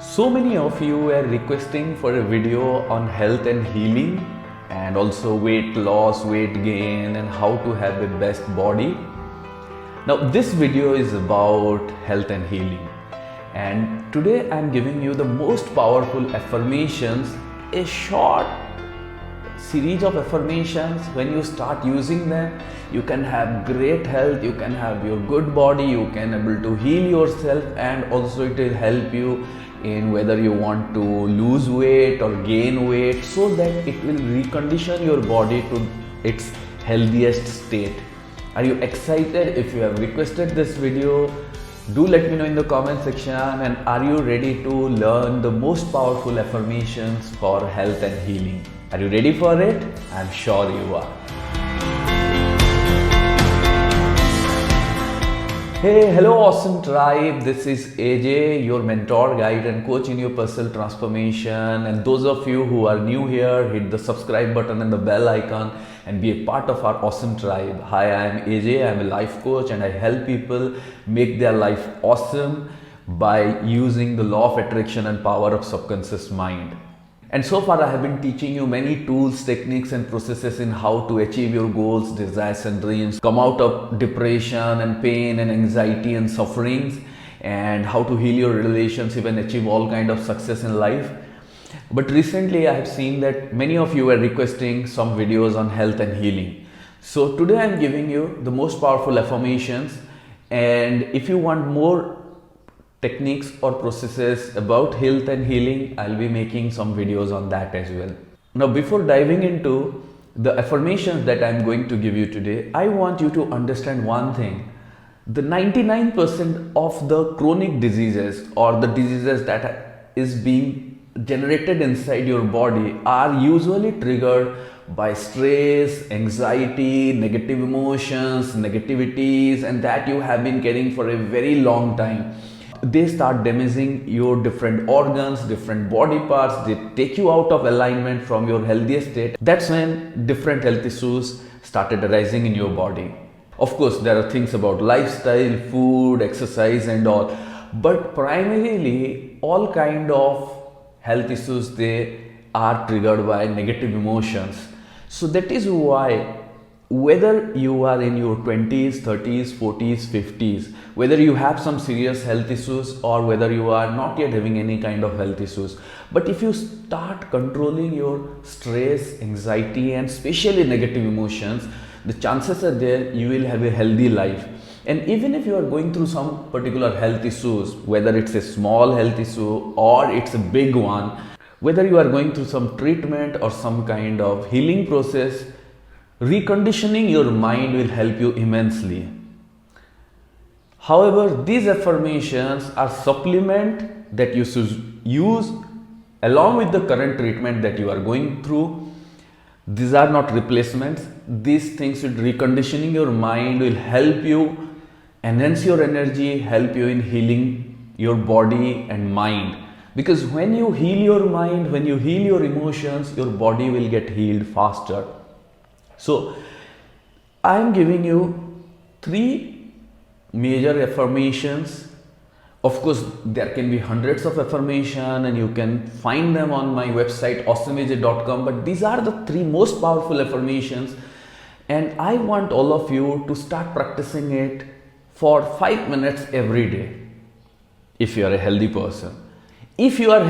So many of you were requesting for a video on health and healing and also weight loss, weight gain and how to have the best body. Now this video is about health and healing, and today I am giving you the most powerful affirmations, a short series of affirmations. When you start using them, you can have great health, you can have your good body, you can able to heal yourself, and also it will help you in whether you want to lose weight or gain weight, so that it will recondition your body to its healthiest state. Are you excited? If you have requested this video, do let me know in the comment section. And are you ready to learn the most powerful affirmations for health and healing? Are you ready for it? I'm sure you are. Hey, hello awesome tribe. This is AJ, your mentor, guide and coach in your personal transformation. And those of you who are new here, hit the subscribe button and the bell icon and be a part of our awesome tribe. Hi, I am AJ. I am a life coach and I help people make their life awesome by using the law of attraction and power of subconscious mind. And so far I have been teaching you many tools, techniques and processes in how to achieve your goals, desires and dreams, come out of depression and pain and anxiety and sufferings, and how to heal your relationship and achieve all kind of success in life. But recently I have seen that many of you were requesting some videos on health and healing. So today I am giving you the most powerful affirmations, and if you want more techniques or processes about health and healing, I'll be making some videos on that as well. Now before diving into the affirmations that I'm going to give you today, I want you to understand one thing. The 99% of the chronic diseases or the diseases that is being generated inside your body are usually triggered by stress, anxiety, negative emotions, negativities, and that you have been carrying for a very long time. They start damaging your different organs, different body parts. They take you out of alignment from your healthiest state. That's when different health issues started arising in your body. Of course, there are things about lifestyle, food, exercise and all, but primarily all kind of health issues, they are triggered by negative emotions. So that is why whether you are in your 20s, 30s, 40s, 50s, whether you have some serious health issues or whether you are not yet having any kind of health issues, but if you start controlling your stress, anxiety and especially negative emotions, the chances are there you will have a healthy life. And even if you are going through some particular health issues, whether it's a small health issue or it's a big one, whether you are going through some treatment or some kind of healing process, reconditioning your mind will help you immensely. However, these affirmations are supplement that you should use along with the current treatment that you are going through. These are not replacements. These things with reconditioning your mind will help you enhance your energy, help you in healing your body and mind. Because when you heal your mind, when you heal your emotions, your body will get healed faster. So I am giving you 3 major affirmations. Of course, there can be hundreds of affirmations and you can find them on my website awesomeaj.com, but these are the 3 most powerful affirmations, and I want all of you to start practicing it for 5 minutes every day if you are a healthy person. If you are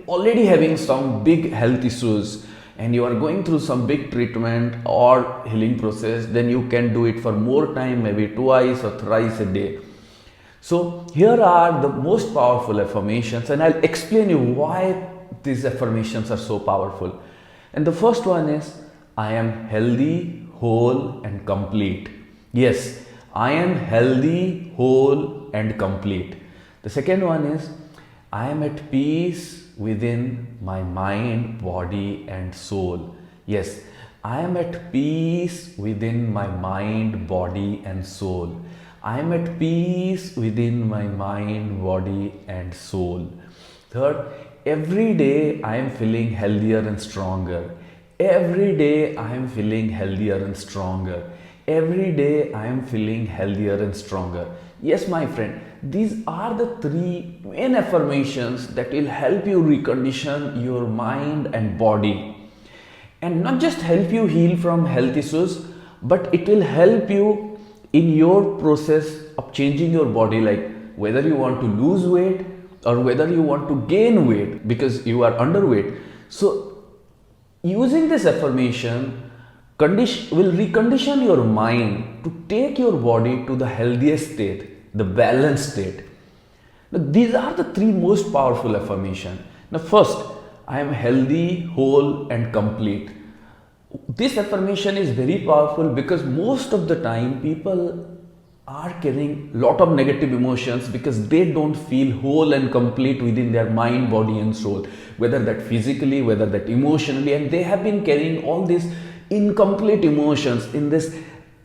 already having some big health issues and you are going through some big treatment or healing process, then you can do it for more time, maybe twice or thrice a day. So here are the most powerful affirmations, and I'll explain you why these affirmations are so powerful. And the first one is, I am healthy, whole and complete. Yes, I am healthy, whole and complete. The second one is, I am at peace within my mind, body and soul. Yes, I am at peace within my mind, body and soul. I am at peace within my mind, body and soul. Third, every day I am feeling healthier and stronger. Every day I am feeling healthier and stronger. Every day I am feeling healthier and stronger. Yes, my friend, these are the three main affirmations that will help you recondition your mind and body. And not just help you heal from health issues, but it will help you in your process of changing your body, like whether you want to lose weight or whether you want to gain weight because you are underweight. So using this affirmation will recondition your mind to take your body to the healthiest state, the balanced state. Now, these are the three most powerful affirmations. Now, first, I am healthy, whole, and complete. This affirmation is very powerful because most of the time people are carrying a lot of negative emotions because they don't feel whole and complete within their mind, body, and soul, whether that physically, whether that emotionally, and they have been carrying all these incomplete emotions in this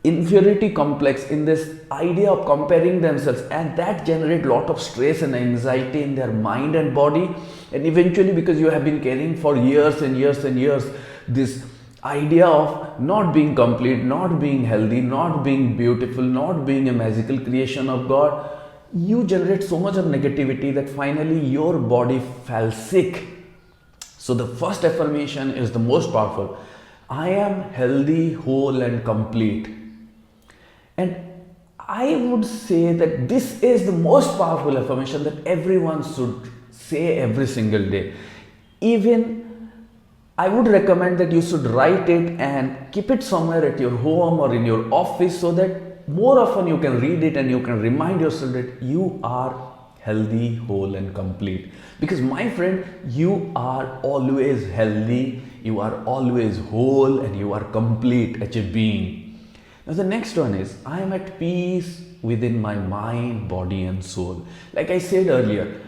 inferiority complex, in this idea of comparing themselves, and that generate a lot of stress and anxiety in their mind and body. And eventually, because you have been carrying for years and years and years this idea of not being complete, not being healthy, not being beautiful, not being a magical creation of God, you generate so much of negativity that finally your body fell sick. So the first affirmation is the most powerful. I am healthy, whole, and complete. And I would say that this is the most powerful affirmation that everyone should say every single day. Even I would recommend that you should write it and keep it somewhere at your home or in your office so that more often you can read it and you can remind yourself that you are healthy, whole, and complete. Because my friend, you are always healthy, you are always whole, and you are complete as a being. Now the next one is, I am at peace within my mind, body, and soul. Like I said earlier,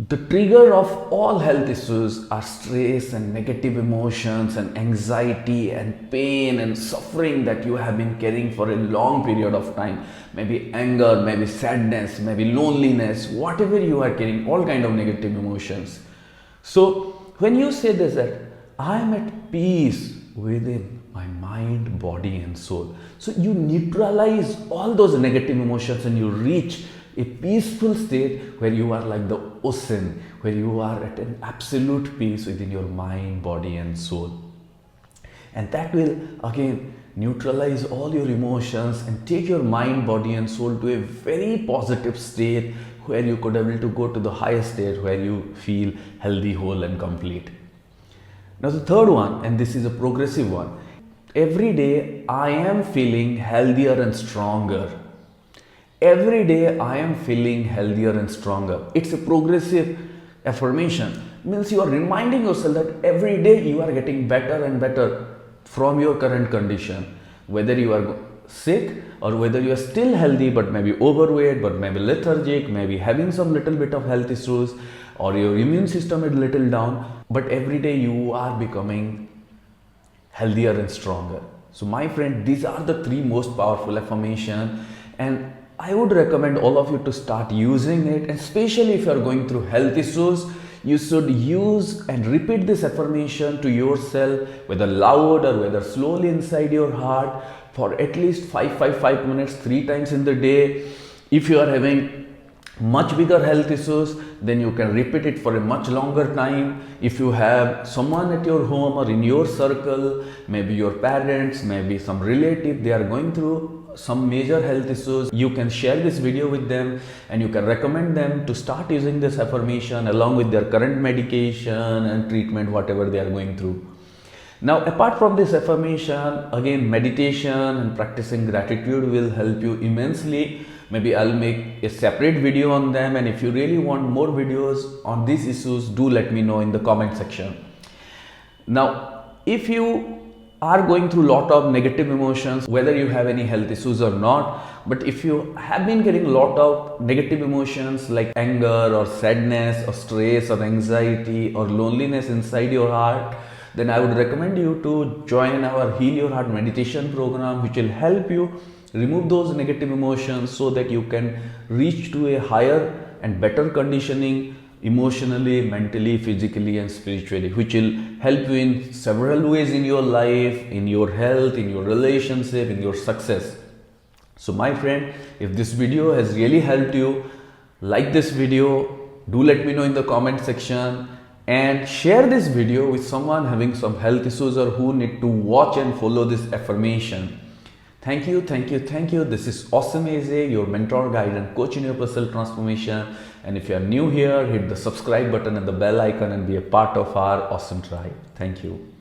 the trigger of all health issues are stress and negative emotions and anxiety and pain and suffering that you have been carrying for a long period of time. Maybe anger, maybe sadness, maybe loneliness, whatever you are carrying, all kind of negative emotions. So when you say this, that I am at peace within my mind, body, and soul. So you neutralize all those negative emotions and you reach a peaceful state where you are like the ocean, where you are at an absolute peace within your mind, body, and soul. And that will again neutralize all your emotions and take your mind, body, and soul to a very positive state where you could be able to go to the highest state where you feel healthy, whole, and complete. Now the third one, and this is a progressive one. Every day I am feeling healthier and stronger. Every day I am feeling healthier and stronger. It's a progressive affirmation. Means you are reminding yourself that every day you are getting better and better from your current condition. Whether you are sick or whether you are still healthy but maybe overweight, but maybe lethargic, maybe having some little bit of health issues, or your immune system is little down, but every day you are becoming healthier and stronger. So my friend, these are the three most powerful affirmations, and I would recommend all of you to start using it, and especially if you are going through health issues, you should use and repeat this affirmation to yourself, whether loud or whether slowly inside your heart, for at least 5 minutes, 3 times in the day. If you are having much bigger health issues, then you can repeat it for a much longer time. If you have someone at your home or in your circle, maybe your parents, maybe some relative, they are going through some major health issues, you can share this video with them and you can recommend them to start using this affirmation along with their current medication and treatment, whatever they are going through. Now, apart from this affirmation, again, meditation and practicing gratitude will help you immensely. Maybe I'll make a separate video on them, and if you really want more videos on these issues, do let me know in the comment section. Now, if you are going through a lot of negative emotions, whether you have any health issues or not, but if you have been getting a lot of negative emotions like anger or sadness or stress or anxiety or loneliness inside your heart, then I would recommend you to join our Heal Your Heart meditation program, which will help you remove those negative emotions so that you can reach to a higher and better conditioning emotionally, mentally, physically, and spiritually, which will help you in several ways in your life, in your health, in your relationship, in your success. So my friend, if this video has really helped you, like this video, do let me know in the comment section, and share this video with someone having some health issues or who need to watch and follow this affirmation. Thank you, thank you, thank you. This is Awesome AJ, your mentor, guide and coach in your personal transformation. And if you are new here, hit the subscribe button and the bell icon and be a part of our awesome tribe. Thank you.